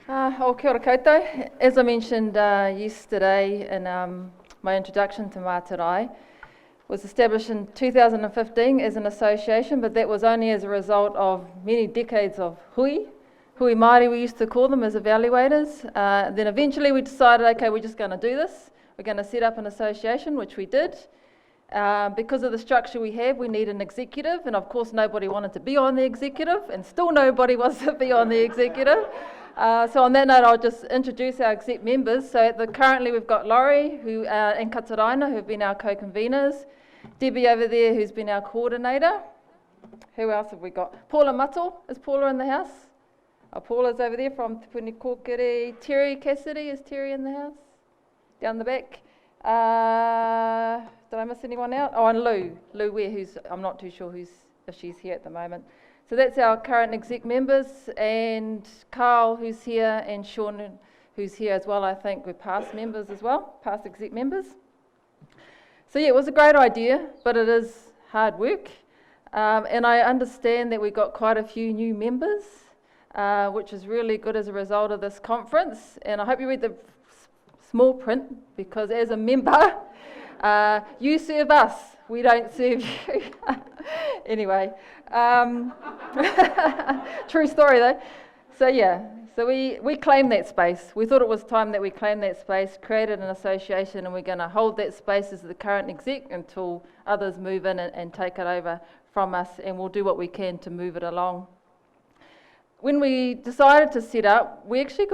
Kia ora koutou. As I mentioned yesterday in my introduction to Mātarai, was established in 2015 as an association, but that was only as a result of many decades of hui Māori we used to call them as evaluators. Then eventually we decided, okay, we're just going to do this. We're going to set up an association, which we did. Because of the structure we have, we need an executive, and of course nobody wanted to be on the executive, and still nobody wants to be on the executive. So on that note, I'll just introduce our exec members. So currently we've got Laurie and Kataraina, who've been our co-conveners. Debbie over there, who's been our coordinator. Who else have we got? Paula Mato. Is Paula in the house? Paula's over there from Te Puni Kōkiri. Terry Cassidy, is Terry in the house? Down the back. Did I miss anyone out? Oh, and Lou Ware, I'm not too sure if she's here at the moment. So that's our current exec members, and Carl, who's here, and Sean, who's here as well. I think we're past members as well, past exec members. So yeah, it was a great idea, but it is hard work. And I understand that we got quite a few new members, which is really good as a result of this conference. And I hope you read the small print, because as a member, you serve us, we don't serve you. Anyway, true story though. So yeah, so we claimed that space. We thought it was time that we claimed that space, created an association, and we're going to hold that space as the current exec until others move in and take it over from us, and we'll do what we can to move it along. When we decided to set up, we set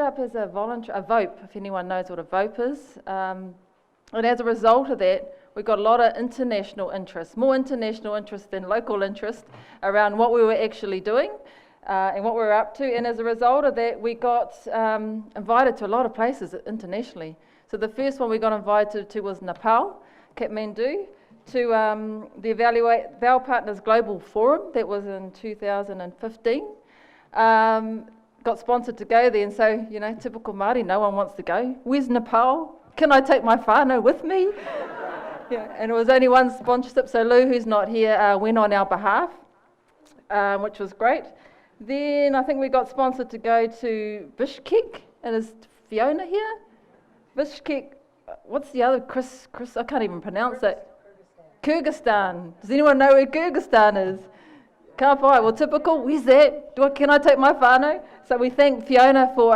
up as a VOPE, if anyone knows what a VOPE is. And as a result of that, we got a lot of international interest, more international interest than local interest around what we were actually doing and what we were up to. And as a result of that, we got invited to a lot of places internationally. So the first one we got invited to was Nepal, Kathmandu, to the Evaluate Val Partners Global Forum. That was in 2015. Got sponsored to go there, and so, you know, typical Māori, no one wants to go. Where's Nepal? Can I take my whānau with me? Yeah, and it was only one sponsorship, so Lou, who's not here, went on our behalf, which was great. Then I think we got sponsored to go to Bishkek, and is Fiona here? Bishkek, what's the other, Chris, I can't even pronounce it. Kyrgyzstan. Does anyone know where Kyrgyzstan is? Can't find. Well, typical. Where's that? Can I take my whānau? So we thank Fiona for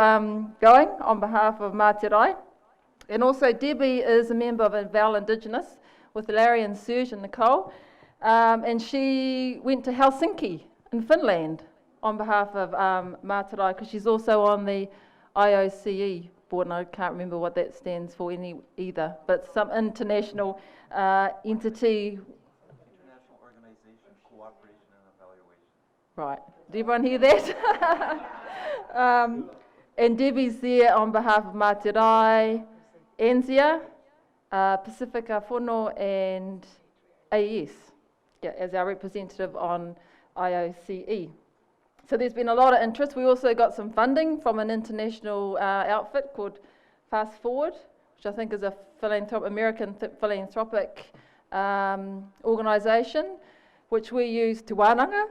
going on behalf of Mātarai. And also Debbie is a member of Val Indigenous with Larry and Serge and Nicole. And she went to Helsinki in Finland on behalf of Mātarai, because she's also on the IOCE board, and I can't remember what that stands for either, but some international entity. International Organization, Cooperation and Evaluation. Right. Did everyone hear that? And Debbie's there on behalf of Mātarai, NZIA, Pacifica Whono, and AES, as our representative on IOCE. So there's been a lot of interest. We also got some funding from an international outfit called Fast Forward, which I think is a American philanthropic organisation, which we use to wānanga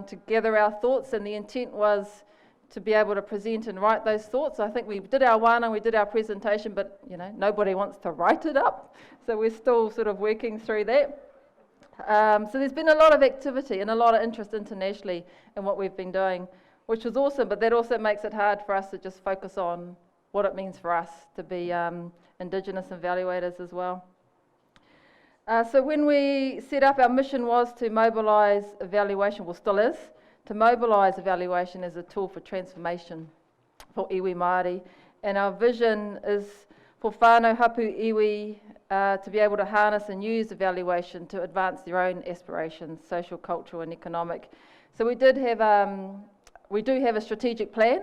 to gather our thoughts, and the intent was to be able to present and write those thoughts. I think we did our wānanga, we did our presentation, but you know, nobody wants to write it up, so we're still sort of working through that. So there's been a lot of activity and a lot of interest internationally in what we've been doing, which was awesome, but that also makes it hard for us to just focus on what it means for us to be Indigenous evaluators as well. So when we set up, our mission was to mobilise evaluation, well still is, to mobilise evaluation as a tool for transformation for iwi Māori. And our vision is for whānau hapu iwi to be able to harness and use evaluation to advance their own aspirations, social, cultural and economic. So we do have a strategic plan.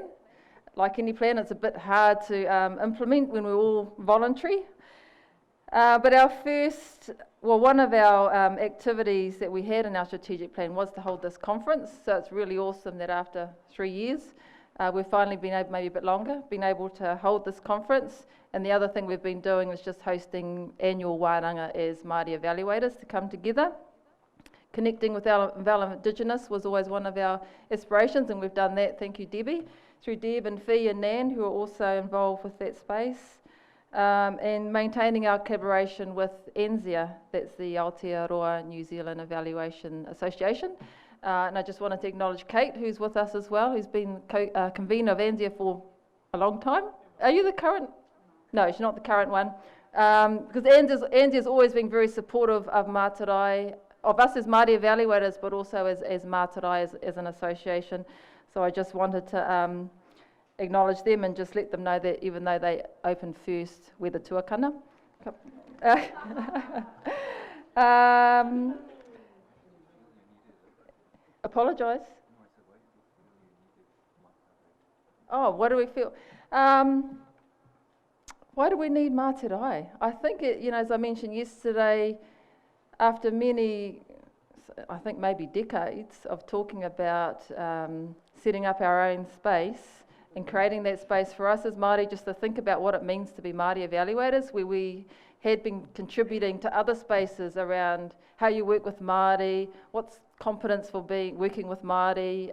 Like any plan, it's a bit hard to implement when we're all voluntary. But one of our activities that we had in our strategic plan was to hold this conference. So it's really awesome that after 3 years, we've finally been able, maybe a bit longer, been able to hold this conference. And the other thing we've been doing is just hosting annual wānanga as Māori evaluators to come together. Connecting with our Indigenous was always one of our aspirations, and we've done that, thank you Debbie, through Deb and Fee and Nan, who are also involved with that space, and maintaining our collaboration with NZIA, that's the Aotearoa New Zealand Evaluation Association. And I just wanted to acknowledge Kate, who's with us as well, who's been convener of NZIA for a long time. Are you the current? No, she's not the current one. Because NZIA's always been very supportive of Mātarai, of us as Māori evaluators, but also as Mātarai as an association. So I just wanted to acknowledge them and just let them know that even though they opened first, we're the tuakana. Apologise. Oh, what do we feel? Why do we need Mātarai? I think, as I mentioned yesterday, after many, I think maybe decades of talking about setting up our own space and creating that space for us as Māori, just to think about what it means to be Māori evaluators, where we had been contributing to other spaces around how you work with Māori, what's competence for working with Māori,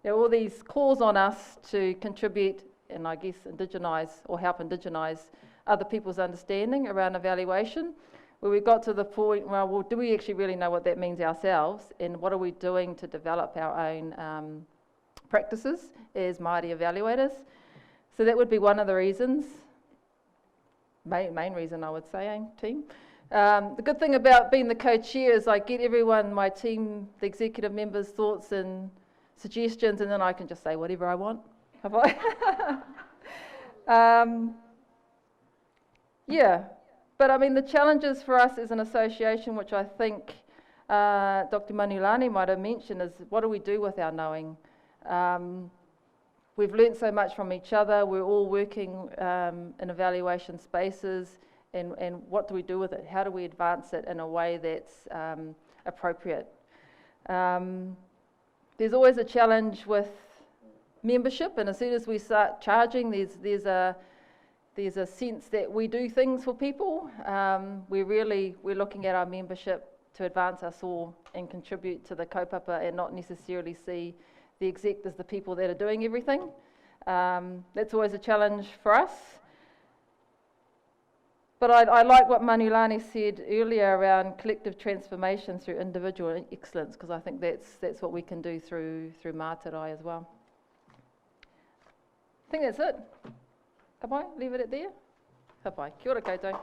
all these calls on us to contribute and I guess indigenize or help indigenize other people's understanding around evaluation, where we got to the point, well, do we actually really know what that means ourselves, and what are we doing to develop our own practices as Māori evaluators? So that would be one of the reasons, main reason I would say, team. The good thing about being the co-chair is I get everyone, my team, the executive members' thoughts and suggestions, and then I can just say whatever I want. Have I? Yeah, but I mean the challenges for us as an association, which I think Dr. Manulani might have mentioned, is what do we do with our knowing? We've learnt so much from each other. We're all working in evaluation spaces, and what do we do with it? How do we advance it in a way that's appropriate? There's always a challenge with membership, and as soon as we start charging, there's a sense that we do things for people. We're looking at our membership to advance us all and contribute to the kaupapa, and not necessarily see the exec as the people that are doing everything. That's always a challenge for us. But I like what Manulani said earlier around collective transformation through individual excellence, because I think that's what we can do through Mātarai as well. I think that's it. Ka pai, leave it at there. Ka pai, kia ora koutou.